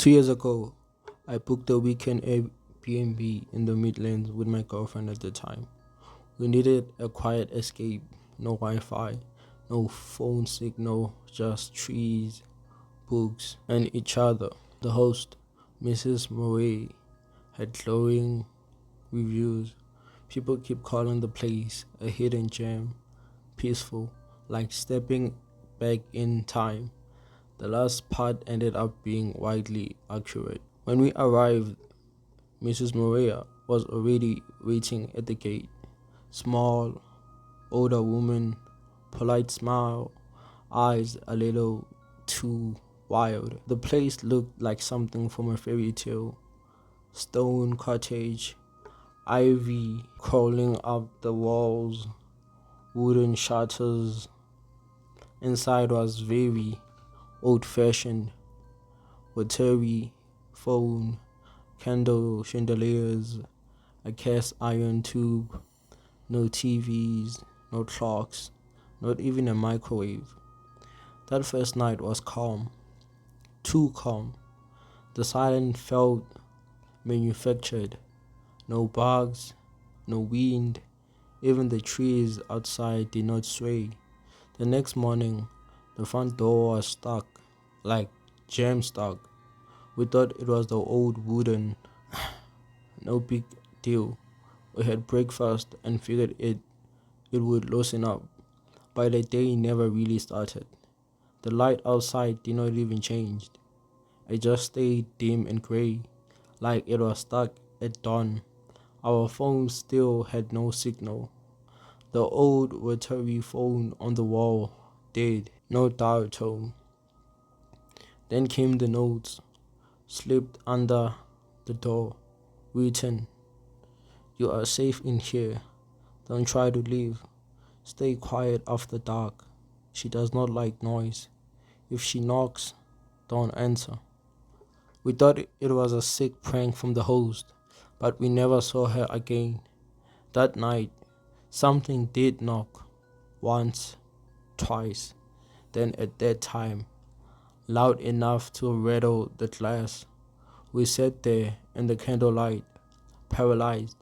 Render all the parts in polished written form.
2 years ago, I booked a weekend Airbnb in the Midlands with my girlfriend at the time. We needed a quiet escape, no Wi Fi, no phone signal, just trees, books, and each other. The host, Mrs. Murray, had glowing reviews. People keep calling the place a hidden gem, peaceful, like stepping back in time. The last part ended up being widely accurate. When we arrived, Mrs. Morea was already waiting at the gate. Small, older woman, polite smile, eyes a little too wild. The place looked like something from a fairy tale. Stone cottage, ivy crawling up the walls, wooden shutters. Inside was very old-fashioned, watery phone, candle chandeliers, a cast iron tube, no TVs, no clocks, not even a microwave. That first night was calm, too calm. The silence felt manufactured. No bugs, no wind, even the trees outside did not sway. The next morning, the front door was stuck, like jam stuck. We thought it was the old wooden. No big deal. We had breakfast and figured it would loosen up. But the day never really started. The light outside did not even change. It just stayed dim and gray, like it was stuck at dawn. Our phone still had no signal. The old rotary phone on the wall did, no dial tone. Then came the notes, slipped under the door, written, "You are safe in here. Don't try to leave. Stay quiet after dark. She does not like noise. If she knocks, don't answer." We thought it was a sick prank from the host, but we never saw her again. That night, something did knock. Once, twice. Then at that time, loud enough to rattle the glass. We sat there in the candlelight, paralyzed.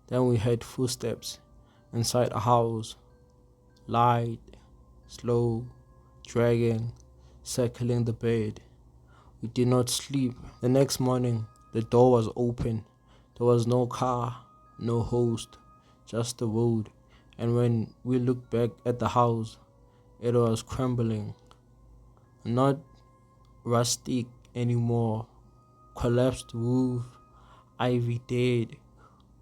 Then we heard footsteps inside a house, light, slow, dragging, circling the bed. We did not sleep. The next morning, the door was open. There was no car, no host, just the road. And when we looked back at the house, it was crumbling, not rustic anymore. Collapsed roof, ivy dead,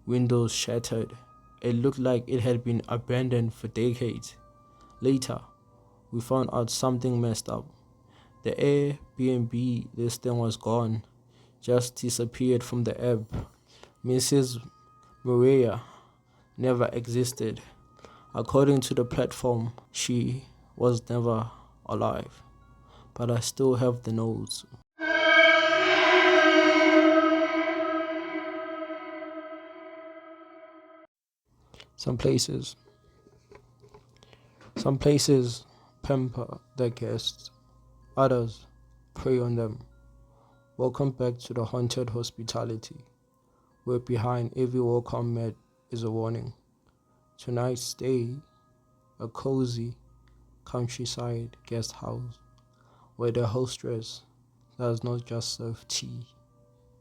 windows shattered. It looked like it had been abandoned for decades. Later, we found out something messed up. The Airbnb listing was gone, just disappeared from the app. Mrs. Maria never existed. According to the platform, she was never alive. But I still have the notes. Some places, some places pamper their guests, others prey on them. Welcome back to the haunted hospitality, where behind every welcome mat is a warning. Tonight's stay, a cozy countryside guest house, where the hostess does not just serve tea,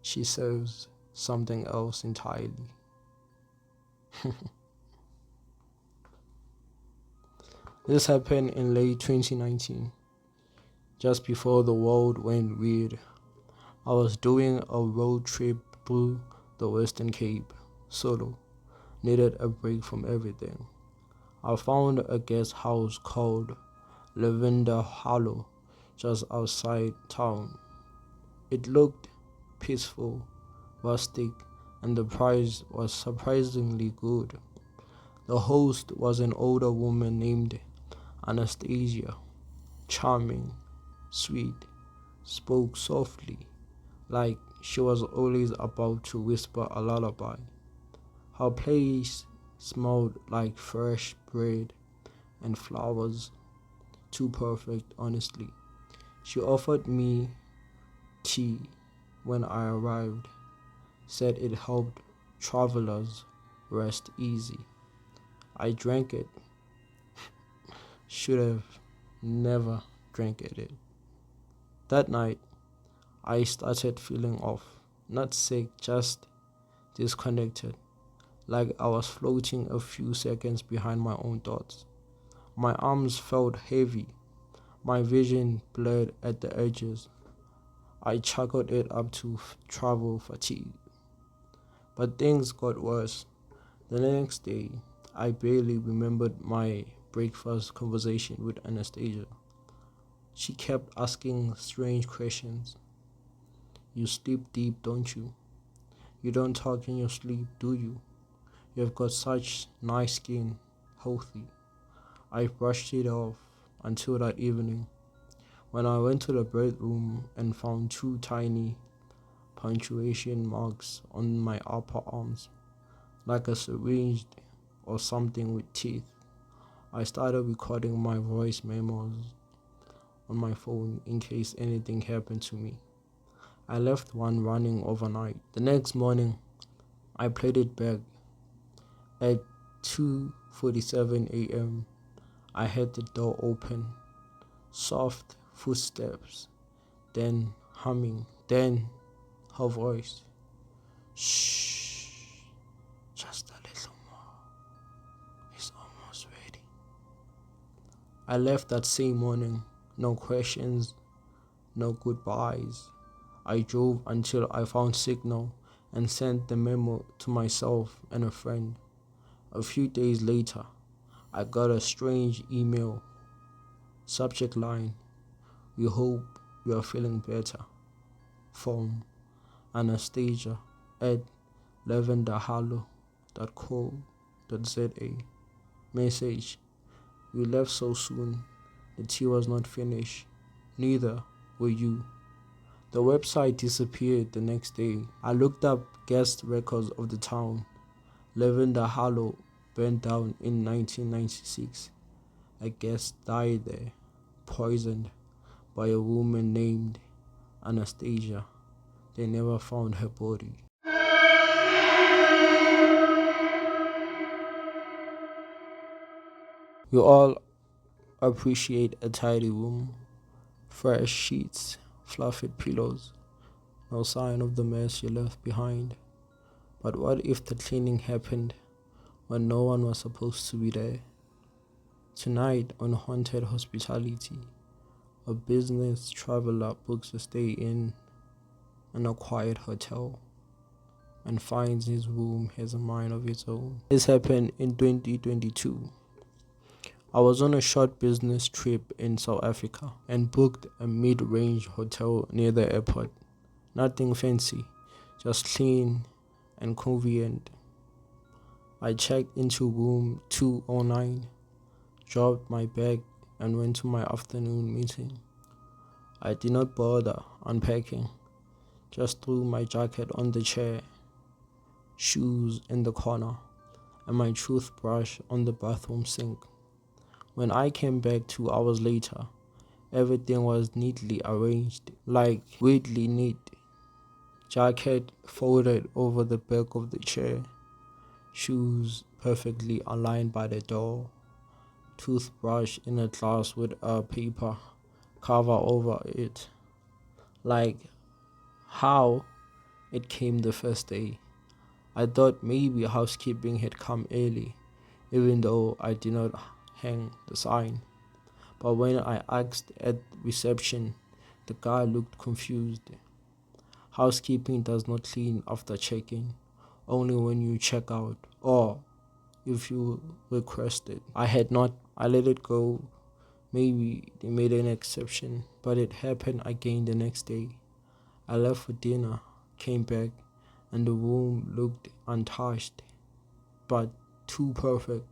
she serves something else entirely. This happened in late 2019, just before the world went weird. I was doing a road trip through the Western Cape, solo, needed a break from everything. I found a guest house called Lavender Hollow just outside town. It looked peaceful, rustic, and the price was surprisingly good. The host was an older woman named Anastasia, charming, sweet, spoke softly, like she was always about to whisper a lullaby. Her place smelled like fresh bread and flowers, too perfect, honestly. She offered me tea, when I arrived, said it helped travelers rest easy. I drank it. Should have never drank it. That night, I started feeling off. Not sick, just disconnected. Like I was floating a few seconds behind my own thoughts. My arms felt heavy. My vision blurred at the edges. I chalked it up to travel fatigue. But things got worse. The next day, I barely remembered my breakfast conversation with Anastasia. She kept asking strange questions. You sleep deep, don't you? You don't talk in your sleep, do you? You've got such nice skin, healthy. I brushed it off until that evening when I went to the bedroom and found two tiny punctuation marks on my upper arms, like a syringe or something with teeth. I started recording my voice memos on my phone in case anything happened to me. I left one running overnight. The next morning, I played it back. At 2:47 a.m., I heard the door open, soft footsteps, then humming, then her voice. Shh, just a little more. It's almost ready. I left that same morning. No questions, no goodbyes. I drove until I found signal and sent the memo to myself and a friend. A few days later, I got a strange email. Subject line: We hope you are feeling better. From Anastasia at lavenderhallow.co.za. Message: You left so soon. The tea was not finished. Neither were you. The website disappeared the next day. I looked up guest records of the town. Lavender Hollow burned down in 1996. A guest died there, poisoned by a woman named Anastasia. They never found her body. We all appreciate a tidy room, fresh sheets, fluffy pillows, no sign of the mess you left behind. But what if the cleaning happened when no one was supposed to be there? Tonight on Haunted Hospitality, a business traveler books a stay in a quiet hotel and finds his room has a mind of its own. This happened in 2022. I was on a short business trip in South Africa and booked a mid-range hotel near the airport. Nothing fancy, just clean and convenient. I checked into room 209, dropped my bag, and went to my afternoon meeting. I did not bother unpacking, just threw my jacket on the chair, shoes in the corner, and my toothbrush on the bathroom sink. When I came back 2 hours later, everything was neatly arranged, like weirdly neat. Jacket folded over the back of the chair, shoes perfectly aligned by the door, toothbrush in a glass with a paper cover over it. Like how it came the first day. I thought maybe housekeeping had come early, even though I did not hang the sign. But when I asked at reception, the guy looked confused. Housekeeping does not clean after check-in, only when you check out or if you request it. I had not. I let it go. Maybe they made an exception, but it happened again the next day. I left for dinner, came back, and the room looked untouched, but too perfect,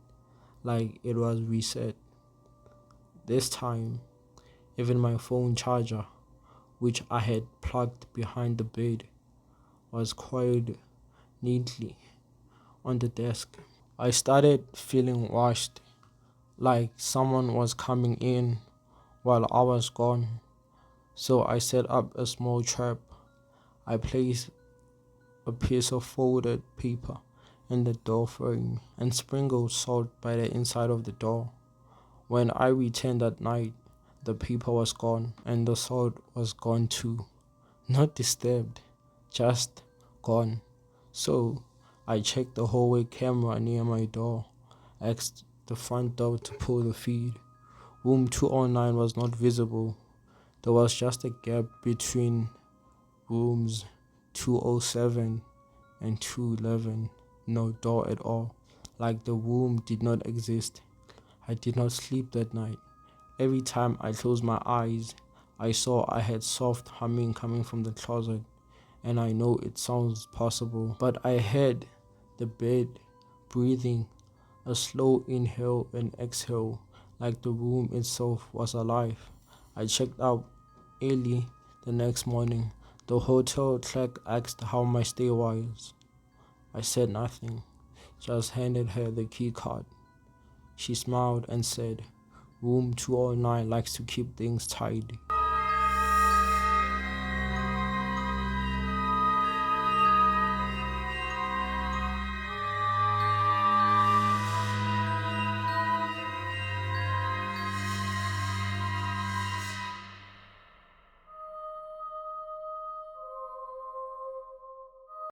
like it was reset. This time, even my phone charger, which I had plugged behind the bed, was coiled neatly on the desk. I started feeling washed, like someone was coming in while I was gone. So I set up a small trap. I placed a piece of folded paper in the door frame and sprinkled salt by the inside of the door. When I returned at night, the paper was gone and the salt was gone too. Not disturbed, just gone. So I checked the hallway camera near my door, asked the front door to pull the feed. Room 209 was not visible. There was just a gap between rooms 207 and 211. No door at all, like the room did not exist. I did not sleep that night. Every time I closed my eyes, I saw I had soft humming coming from the closet, and I know it sounds possible, but I heard the bed breathing, a slow inhale and exhale, like the room itself was alive. I checked out early the next morning. The hotel clerk asked how my stay was. I said nothing, just handed her the key card. She smiled and said, Room 209 likes to keep things tidy.